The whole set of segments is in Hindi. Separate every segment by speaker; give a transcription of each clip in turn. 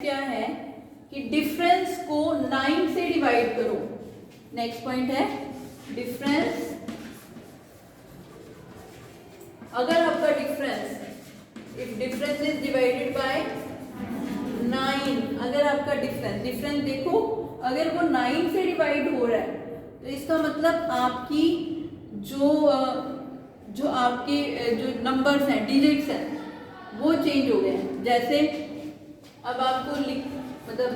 Speaker 1: क्या है कि डिफरेंस को 9 से डिवाइड करो। नेक्स्ट पॉइंट है डिफरेंस। अगर आपका difference if difference is divided by 9, अगर आपका डिफरेंस देखो अगर वो 9 से डिवाइड हो रहा है तो इसका मतलब आपकी जो आपके जो नंबर्स हैं, डिजिट्स हैं, वो चेंज हो गए हैं। जैसे अब आपको मतलब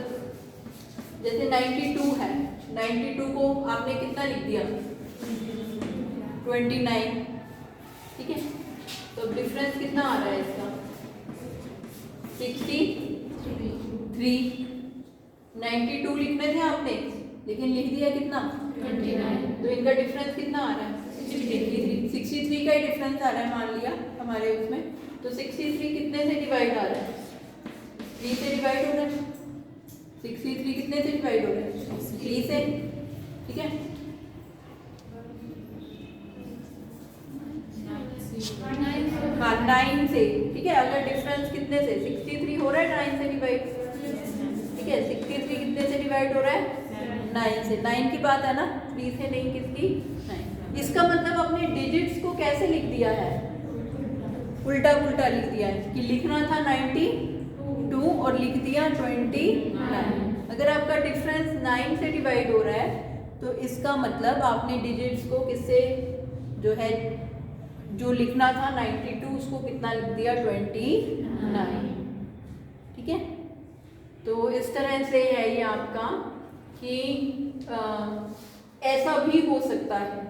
Speaker 1: जैसे 92 है, 92 को आपने कितना लिख दिया 29, ठीक है। तो डिफरेंस कितना आ रहा है इसका 63। 92 लिखने थे आपने लेकिन लिख दिया कितना 29, तो इनका डिफरेंस कितना आ रहा है 63 का ही डिफरेंस आ रहा है मान लिया हमारे उसमें। तो 63 कितने से डिवाइड आ रहा है 3 से डिवाइड हो रहा है। 63 कितने से डिवाइड हो रहा है 3 से, ठीक है। हाँ 9 से, ठीक है। अगर डिफरेंस कितने से 63 हो रहा है 9 से डिवाइड, ठीक है। 63 कितने से डिवाइड हो रहा है 9 से। 9 की बात है ना, 3 से नहीं, किसकी 9। इसका मतलब अपने डिजिट्स को कैसे लिख दिया है, उल्टा पुल्टा लिख दिया है कि लिखना था 92 और लिख दिया 29। अगर आपका डिफरेंस 9 से डिवाइड हो रहा है तो इसका मतलब आपने डिजिट्स को किससे जो है जो लिखना था 92 उसको कितना लिख दिया 29, ठीक है। तो इस तरह से है ये आपका कि ऐसा भी हो सकता है,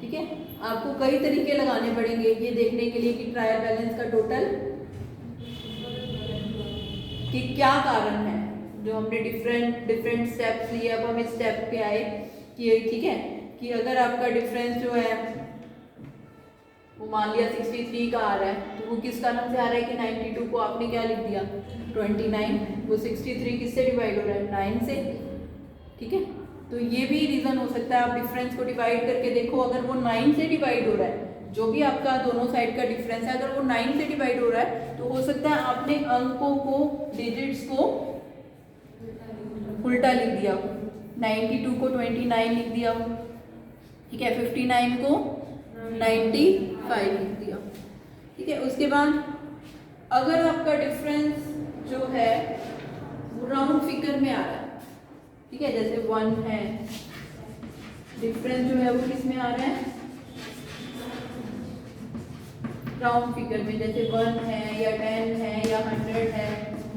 Speaker 1: ठीक है। आपको कई तरीके लगाने पड़ेंगे ये देखने के लिए कि ट्रायल बैलेंस का टोटल कि क्या कारण है। जो हमने डिफरेंट स्टेप्स लिए, अब हम इस स्टेप पे आए कि ठीक है कि अगर आपका डिफरेंस जो है वो मान लिया 63 का आ रहा है तो वो किस कारण से आ रहा है कि 92 को आपने क्या लिख दिया 29, वो 63 किससे डिवाइड हो रहा है 9 से, ठीक है। तो ये भी रीज़न हो सकता है। आप डिफरेंस को डिवाइड करके देखो, अगर वो 9 से डिवाइड हो रहा है, जो भी आपका दोनों साइड का डिफरेंस है, अगर वो 9 से डिवाइड हो रहा है तो हो सकता है आपने अंकों को, डिजिट्स को उल्टा लिख दिया। 92 को 29 लिख दिया, ठीक है। 59 को 95 लिख दिया, ठीक है। उसके बाद अगर आपका डिफरेंस जो है वो राउंड फिगर में आ रहा है, ठीक है, जैसे 1 है, डिफरेंस जो है वो किस में आ रहा है राउंड फिगर में, जैसे 1 है या 10 है या 100 है।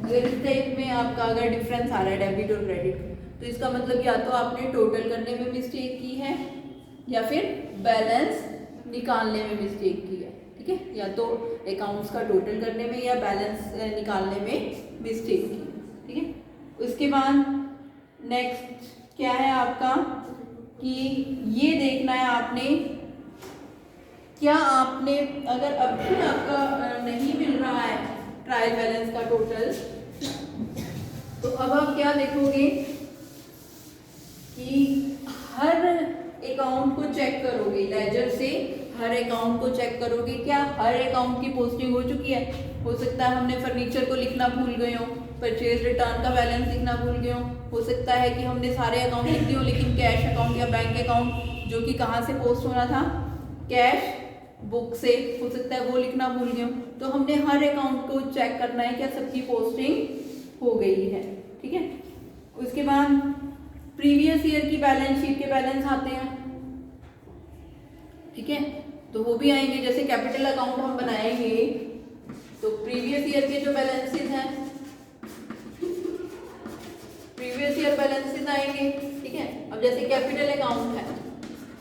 Speaker 1: अगर इस टाइप में आपका अगर डिफरेंस आ रहा है डेबिट और क्रेडिट, तो इसका मतलब या तो आपने टोटल करने में मिस्टेक की है या फिर बैलेंस निकालने में मिस्टेक की है, ठीक है। या तो अकाउंट्स का टोटल करने में या बैलेंस निकालने में मिस्टेक की, ठीक है। उसके बाद नेक्स्ट क्या है आपका कि ये देखना है आपने क्या आपने अगर अब भी आपका नहीं मिल रहा है ट्रायल बैलेंस का टोटल, तो अब आप क्या देखोगे कि हर अकाउंट को चेक करोगे, लेजर से हर अकाउंट को चेक करोगे क्या हर अकाउंट की पोस्टिंग हो चुकी है। हो सकता है हमने फर्नीचर को लिखना भूल गए हो, परचेज रिटर्न का बैलेंस लिखना भूल गए हो सकता है कि हमने सारे अकाउंट लिख दिए हो लेकिन कैश अकाउंट या बैंक अकाउंट जो कि कहाँ से पोस्ट होना था कैश बुक से, हो सकता है वो लिखना भूल गए हो। तो हमने हर अकाउंट को चेक करना है क्या सबकी पोस्टिंग हो गई है, ठीक है। उसके बाद प्रीवियस ईयर की बैलेंस शीट के बैलेंस आते हैं, ठीक है। तो वो भी आएंगे, जैसे कैपिटल अकाउंट हम बनाएंगे तो प्रीवियस ईयर के जो बैलेंसेस हैं प्रीवियस ईयर बैलेंसेस आएंगे, ठीक है। अब जैसे कैपिटल अकाउंट है,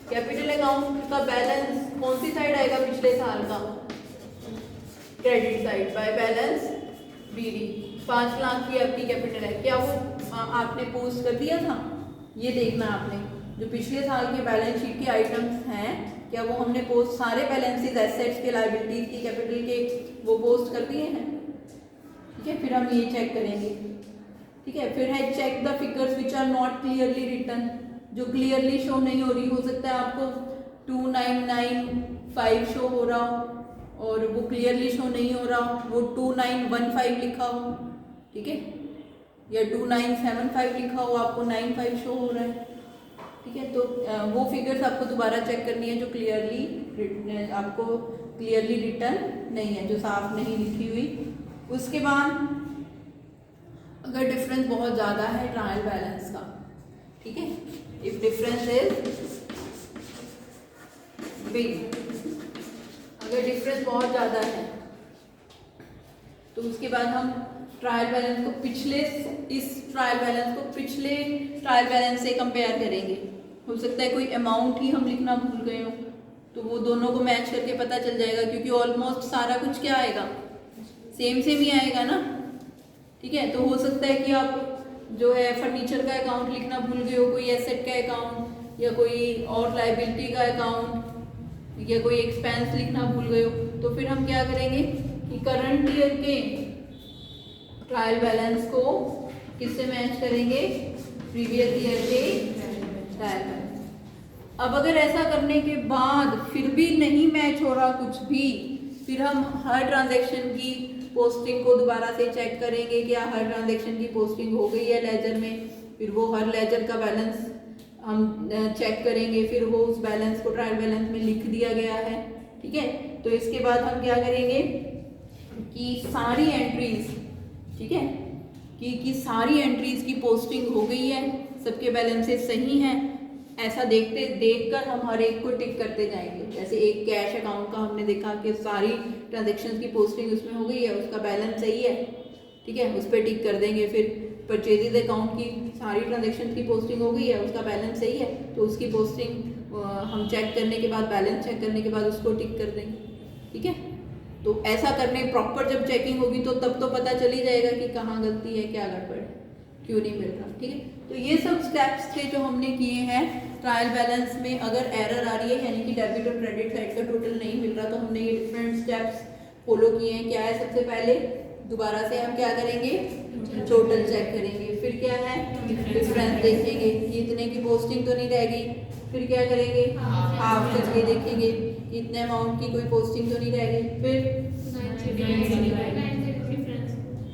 Speaker 1: कैपिटल अकाउंट का बैलेंस कौन सी साइड आएगा पिछले साल का credit side by balance BD. 5 lakh की आपकी कैपिटल है, क्या वो आपने पोस्ट कर दिया था, ये देखना आपने जो पिछले साल के बैलेंस शीट के आइटम्स हैं क्या वो हमने पोस्ट सारे बैलेंसेस एसेट्स के लायबिलिटीज की कैपिटल के वो पोस्ट कर दिए हैं, ठीक है। फिर हम ये चेक करेंगे, ठीक है। फिर है check the figures which are not clearly written, जो क्लियरली शो नहीं हो रही। हो सकता है आपको 2995 शो हो रहा हो और वो क्लियरली शो नहीं हो रहा हो, वो 2915 लिखा हो, ठीक है, या 2975 लिखा हो आपको 95 शो हो रहा है, ठीक है। तो वो फिगर्स आपको दोबारा चेक करनी है जो क्लियरली आपको क्लियरली रिटर्न नहीं है, जो साफ नहीं लिखी हुई। उसके बाद अगर डिफरेंस बहुत ज़्यादा है ट्रायल बैलेंस का, ठीक है, इफ डिफरेंस इज बिग, अगर डिफरेंस बहुत ज़्यादा है तो उसके बाद हम ट्रायल बैलेंस को इस ट्रायल बैलेंस को पिछले ट्रायल बैलेंस से कंपेयर करेंगे। हो सकता है कोई अमाउंट ही हम लिखना भूल गए हो, तो वो दोनों को मैच करके पता चल जाएगा, क्योंकि ऑलमोस्ट सारा कुछ क्या आएगा, सेम ही आएगा ना, ठीक है। तो हो सकता है कि आप जो है फर्नीचर का अकाउंट लिखना भूल गए हो, कोई एसेट का अकाउंट या कोई और लाइबिलिटी का अकाउंट या कोई एक्सपेंस लिखना भूल गए हो, तो फिर हम क्या करेंगे कि करंट ईयर के ट्रायल बैलेंस को किससे मैच करेंगे, प्रीवियस ईयर के ट्रायल बैलेंस। अब अगर ऐसा करने के बाद फिर भी नहीं मैच हो रहा कुछ भी, फिर हम हर ट्रांजैक्शन की पोस्टिंग को दोबारा से चेक करेंगे, क्या हर ट्रांजैक्शन की पोस्टिंग हो गई है लेजर में, फिर वो हर लेजर का बैलेंस हम चेक करेंगे, फिर वो उस बैलेंस को ट्रायल बैलेंस में लिख दिया गया है, ठीक है। तो इसके बाद हम क्या करेंगे कि सारी एंट्रीज, ठीक है, कि सारी एंट्रीज की पोस्टिंग हो गई है, सबके बैलेंसेस सही हैं, ऐसा देखकर हम हर एक को टिक करते जाएंगे। जैसे एक कैश अकाउंट का हमने देखा कि सारी ट्रांजैक्शंस की पोस्टिंग उसमें हो गई है, उसका बैलेंस सही है, ठीक है, उस पर टिक कर देंगे। फिर परचेजेज अकाउंट की सारी ट्रांजैक्शन की पोस्टिंग हो गई है, उसका बैलेंस सही है, तो उसकी पोस्टिंग हम चेक करने के बाद, बैलेंस चेक करने के बाद उसको टिक कर देंगे, ठीक है। तो ऐसा करने प्रॉपर जब चेकिंग होगी तो तब तो पता चल ही जाएगा कि कहाँ गलती है, क्या गड़बड़ है, क्यों नहीं मिल रहा, ठीक है। तो ये सब स्टेप्स थे जो हमने किए हैं ट्रायल बैलेंस में। अगर एरर आ रही है यानी कि डेबिट और क्रेडिट साइड का टोटल नहीं मिल रहा, तो हमने ये डिफरेंट स्टेप्स फॉलो किए हैं। क्या है, सबसे पहले दोबारा से हम क्या करेंगे, टोटल चेक करेंगे, फिर क्या है, डिफरेंस देखेंगे कि इतने की पोस्टिंग तो नहीं रह गई, फिर क्या करेंगे, हाफ करके देखेंगे कि इतने अमाउंट की कोई पोस्टिंग तो नहीं रह गई,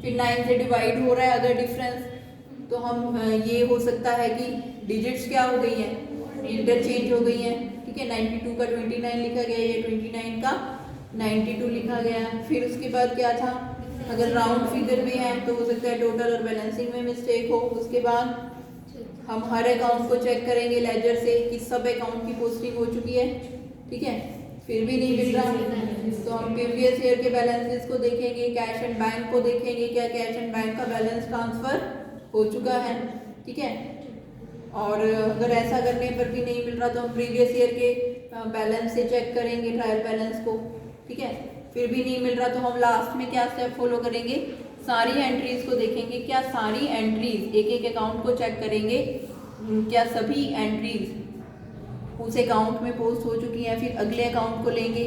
Speaker 1: फिर 9 से डिवाइड हो रहा है अगर डिफरेंस, तो हम ये हो सकता है कि डिजिट्स क्या हो गई हैं, इंटरचेंज हो गई हैं, ठीक है। 92 का 29 लिखा गया, ये 29 का 92 लिखा गया। फिर उसके बाद क्या था, अगर राउंड फिगर में है तो हो सकता है टोटल और बैलेंसिंग में मिस्टेक हो। उसके बाद हम हर अकाउंट को चेक करेंगे लेजर से कि सब अकाउंट की पोस्टिंग हो चुकी है, ठीक है, फिर भी नहीं मिल रहा, तो हम प्रीवियस ईयर के बैलेंसेस को देखेंगे, कैश एंड बैंक को देखेंगे, क्या कैश एंड बैंक का बैलेंस ट्रांसफर हो चुका है, ठीक है। और अगर ऐसा करने पर भी नहीं मिल रहा तो हम प्रीवियस ईयर के बैलेंस से चेक करेंगे ट्रायल बैलेंस को, ठीक है, फिर भी नहीं मिल रहा तो हम लास्ट में क्या स्टेप फॉलो करेंगे, सारी एंट्रीज को देखेंगे, क्या सारी एंट्रीज, एक एक अकाउंट को चेक करेंगे, क्या सभी एंट्रीज उस अकाउंट में पोस्ट हो चुकी हैं। फिर अगले अकाउंट को लेंगे,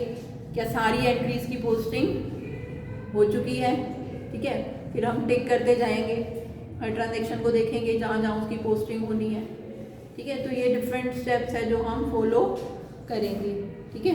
Speaker 1: क्या सारी एंट्रीज की पोस्टिंग हो चुकी है, ठीक है, फिर हम टिक करते जाएंगे, हर ट्रांजेक्शन को देखेंगे जहाँ जहाँ उसकी पोस्टिंग होनी है, ठीक है। तो ये डिफरेंट स्टेप्स है जो हम फॉलो करेंगे, ठीक है।